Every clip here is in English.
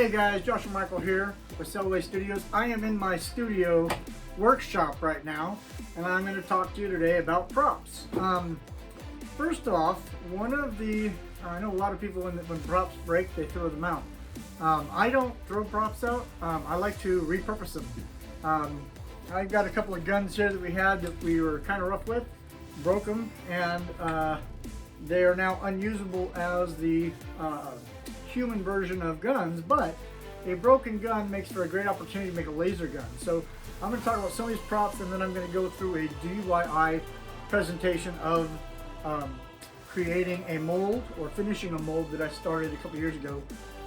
Hey guys, Joshua Michael here with Cellway Studios. I am in my studio workshop right now, and I'm going to talk to you today about props. First off, I know a lot of people when props break, they throw them out. I don't throw props out. I like to repurpose them. I've got a couple of guns here that we had that we were kind of rough with, broke them, and they are now unusable as the human version of guns, but a broken gun makes for a great opportunity to make a laser gun. So I'm going to talk about some of these props, and then I'm going to go through a DIY presentation of creating a mold or finishing a mold that I started a couple years ago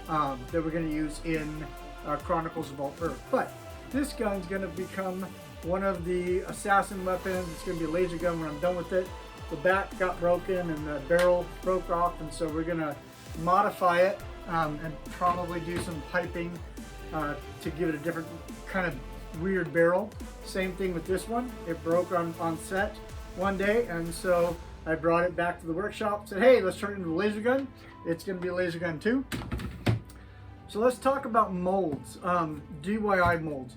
that we're going to use in Chronicles of Alt-Earth. But this gun's going to become one of the assassin weapons. It's going to be a laser gun when I'm done with it. The back got broken and the barrel broke off, and so we're going to modify it and probably do some piping to give it a different kind of weird barrel. Same thing with this one. It broke on set one day, and so I brought it back to the workshop, said, hey, let's turn it into a laser gun. It's going to be a laser gun too. So let's talk about molds, DIY molds.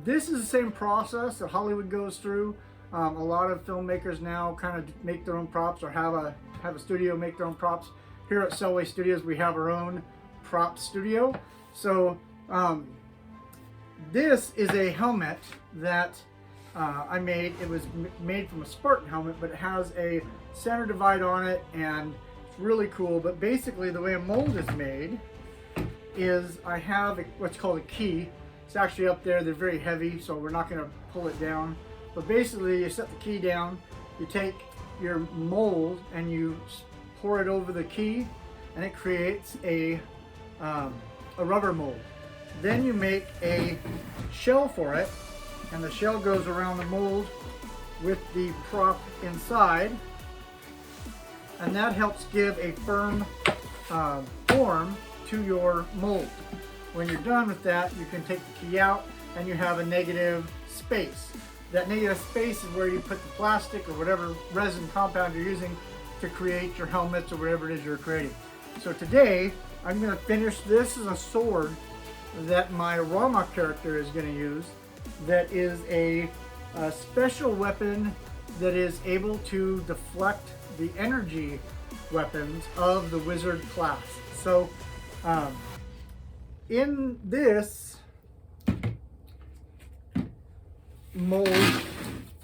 This is the same process that Hollywood goes through. A lot of filmmakers now kind of make their own props or have a studio make their own props. Here at Cellway Studios, we have our own prop studio. So this is a helmet that I made. It was made from a Spartan helmet, but it has a center divide on it, and it's really cool. But basically, the way a mold is made is I have what's called a key. It's actually up there. They're very heavy, so we're not going to pull it down. But basically, you set the key down, you take your mold and you pour it over the key, and it creates a rubber mold. Then you make a shell for it, and the shell goes around the mold with the prop inside, and that helps give a firm form to your mold. When you're done with that, you can take the key out and you have a negative space. That negative space is where you put the plastic or whatever resin compound you're using to create your helmets or whatever it is you're creating. So today, I'm going to finish this as a sword that my Rama character is going to use. That is a special weapon that is able to deflect the energy weapons of the wizard class. So in this mold,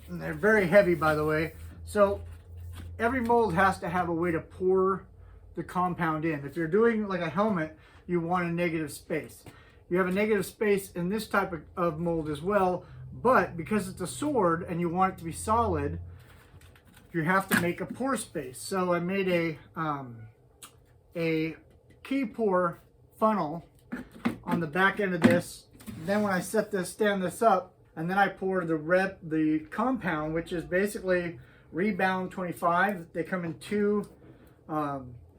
and they're very heavy, by the way, so every mold has to have a way to pour the compound in. If you're doing like a helmet, you want a negative space. You have a negative space in this type of mold as well, but because it's a sword and you want it to be solid, you have to make a pour space. So I made a key pour funnel on the back end of this. Then when I stand this up, and then I pour the compound, which is basically Rebound 25. They come in two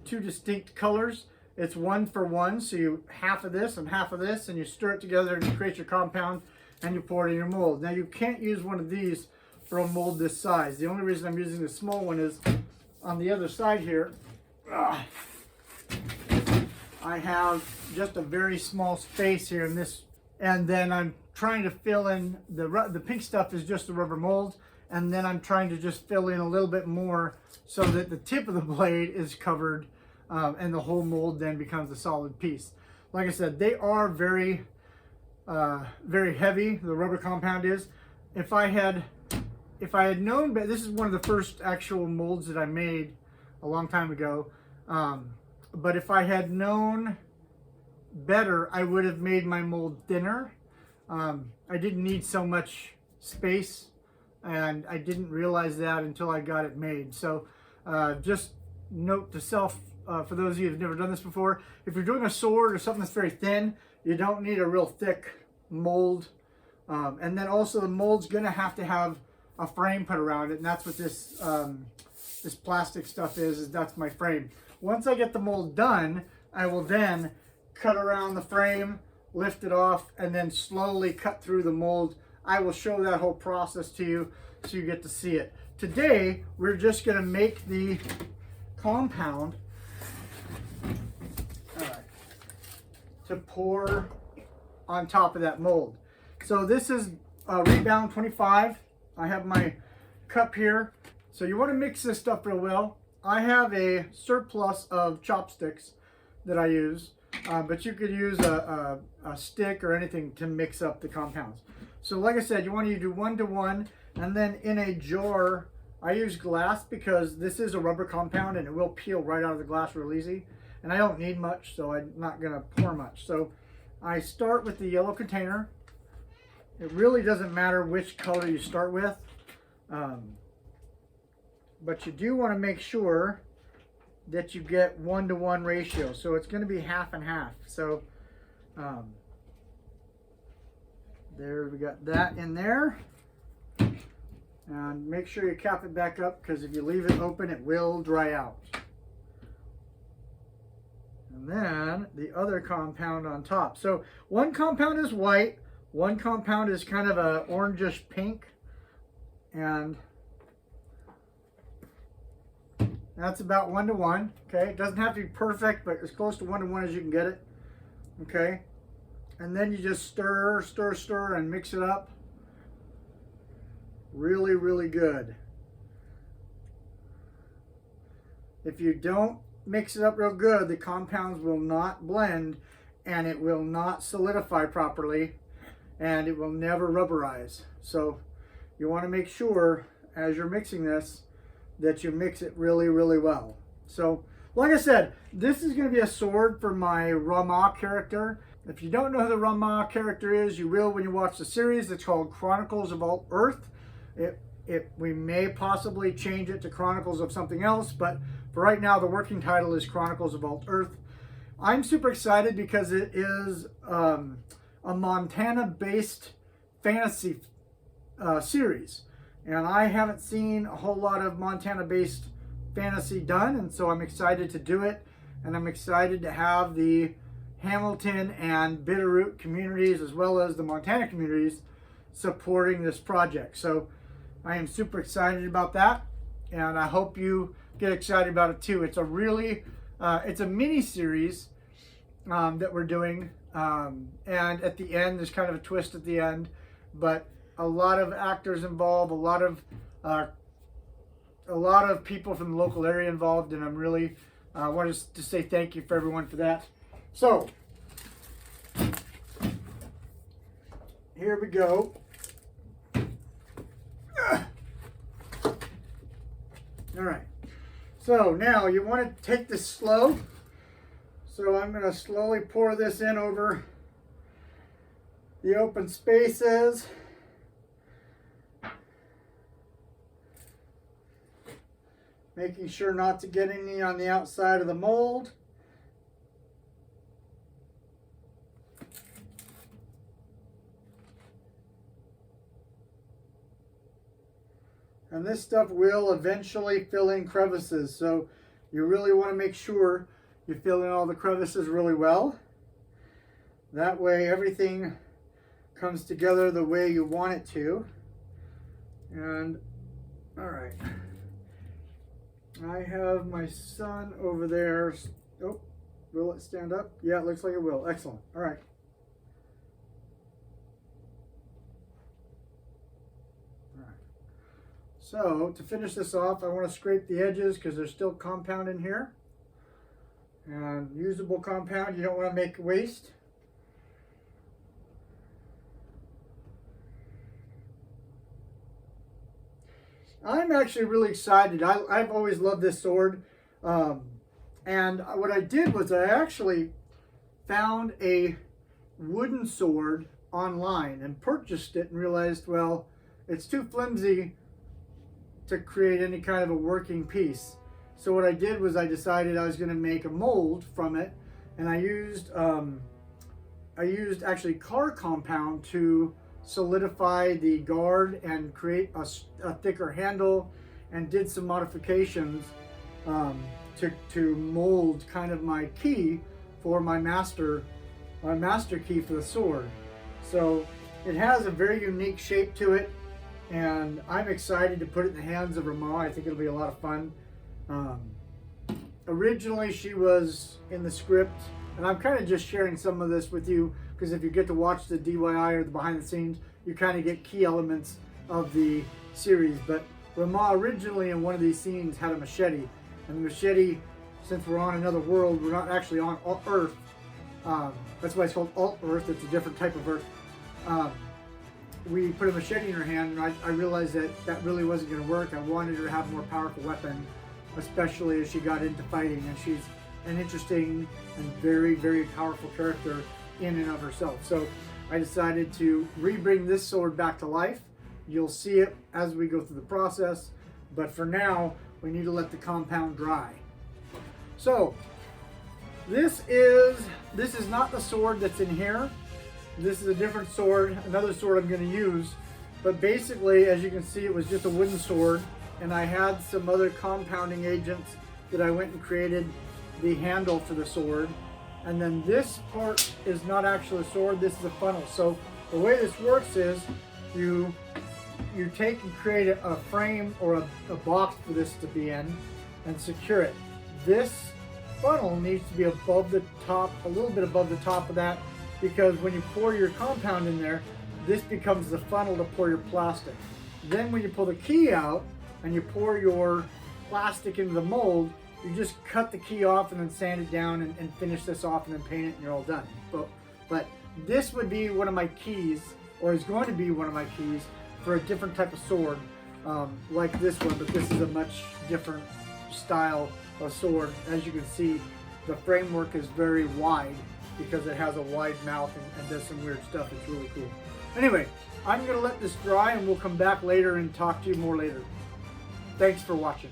distinct colors. It's 1 for 1, so you half of this, and you stir it together and you create your compound and you pour it in your mold. Now you can't use one of these for a mold this size. The only reason I'm using the small one is on the other side here. I have just a very small space here in this, and then I'm trying to fill in the pink stuff is just the rubber mold, and then I'm trying to just fill in a little bit more so that the tip of the blade is covered, and the whole mold then becomes a solid piece. Like I said, they are very heavy. The rubber compound is. If I had known, but this is one of the first actual molds that I made a long time ago. But if I had known better, I would have made my mold thinner. I didn't need so much space, and I didn't realize that until I got it made. So just note to self, for those of you who've never done this before, if you're doing a sword or something that's very thin, you don't need a real thick mold. And then also the mold's gonna have to have a frame put around it, and that's what this this plastic stuff is that's my frame. Once I get the mold done, I will then cut around the frame, lift it off, and then slowly cut through the mold. I will show that whole process to you so you get to see it. Today, we're just going to make the compound to pour on top of that mold. So this is Rebound 25. I have my cup here. So you want to mix this stuff real well. I have a surplus of chopsticks that I use, but you could use a stick or anything to mix up the compounds. So like I said, you want to do 1 to 1, and then in a jar, I use glass because this is a rubber compound and it will peel right out of the glass real easy. And I don't need much, so I'm not going to pour much. So I start with the yellow container. It really doesn't matter which color you start with. But you do want to make sure that you get 1 to 1 ratio. So it's going to be half and half. So there, we got that in there. And make sure you cap it back up, because if you leave it open, it will dry out. And then the other compound on top. So one compound is white, one compound is kind of a orangish pink, and that's about 1 to 1. Okay, it doesn't have to be perfect, but as close to 1 to 1 as you can get it. Okay, and then you just stir, stir, stir, and mix it up. Really, really good. If you don't mix it up real good, the compounds will not blend, and it will not solidify properly, and it will never rubberize. So you want to make sure as you're mixing this that you mix it really, really well. So like I said, this is going to be a sword for my Rama character. If you don't know who the Rama character is, you will when you watch the series. It's called Chronicles of Alt-Earth. We may possibly change it to Chronicles of something else, but for right now, the working title is Chronicles of Alt-Earth. I'm super excited because it is a Montana-based fantasy series. And I haven't seen a whole lot of Montana-based fantasy done, and so I'm excited to do it. And I'm excited to have the Hamilton and Bitterroot communities, as well as the Montana communities, supporting this project. So I am super excited about that, and I hope you get excited about it too. It's a really, it's a mini series that we're doing, and at the end, there's kind of a twist at the end, but a lot of actors involved, a lot of people from the local area involved, and I'm really wanted to say thank you for everyone for that. So here we go. All right, so now you want to take this slow. So I'm going to slowly pour this in over the open spaces. Making sure not to get any on the outside of the mold. And this stuff will eventually fill in crevices, so you really want to make sure you fill in all the crevices really well. That way everything comes together the way you want it to. And all right, I have my son over there. Oh, will it stand up? Yeah, it looks like it will. Excellent. All right. So to finish this off, I want to scrape the edges because there's still compound in here. And usable compound, you don't want to make waste. I'm actually really excited. I've always loved this sword. And what I did was I actually found a wooden sword online and purchased it and realized, well, it's too flimsy to create any kind of a working piece. So what I did was I decided I was going to make a mold from it, and I used actually car compound to solidify the guard and create a thicker handle, and did some modifications to mold kind of my key for my master key for the sword. So it has a very unique shape to it, and I'm excited to put it in the hands of Rama. I think it'll be a lot of fun. Originally she was in the script And I'm kind of just sharing some of this with you because if you get to watch the DIY or the behind the scenes, you kind of get key elements of the series. But Rama originally in one of these scenes had a machete, and the machete, since we're on another world, we're not actually on Earth. That's why it's called Alt-Earth. It's a different type of Earth. We put a machete in her hand, and I realized that really wasn't going to work. I wanted her to have a more powerful weapon, especially as she got into fighting, and she's an interesting and very, very powerful character in and of herself. So I decided to re-bring this sword back to life. You'll see it as we go through the process, but for now, we need to let the compound dry. So this is not the sword that's in here. This is a different sword, another sword I'm going to use. But basically, as you can see, it was just a wooden sword, and I had some other compounding agents that I went and created the handle for the sword. And then this part is not actually a sword, this is a funnel. So the way this works is you take and create a frame or a box for this to be in and secure it. This funnel needs to be above the top, a little bit above the top of that, because when you pour your compound in there, this becomes the funnel to pour your plastic. Then when you pull the key out and you pour your plastic into the mold, you just cut the key off and then sand it down and finish this off and then paint it and you're all done. But this would be one of my keys, or is going to be one of my keys for a different type of sword like this one, but this is a much different style of sword. As you can see, the framework is very wide because it has a wide mouth and does some weird stuff. It's really cool. Anyway, I'm going to let this dry and we'll come back later and talk to you more later. Thanks for watching.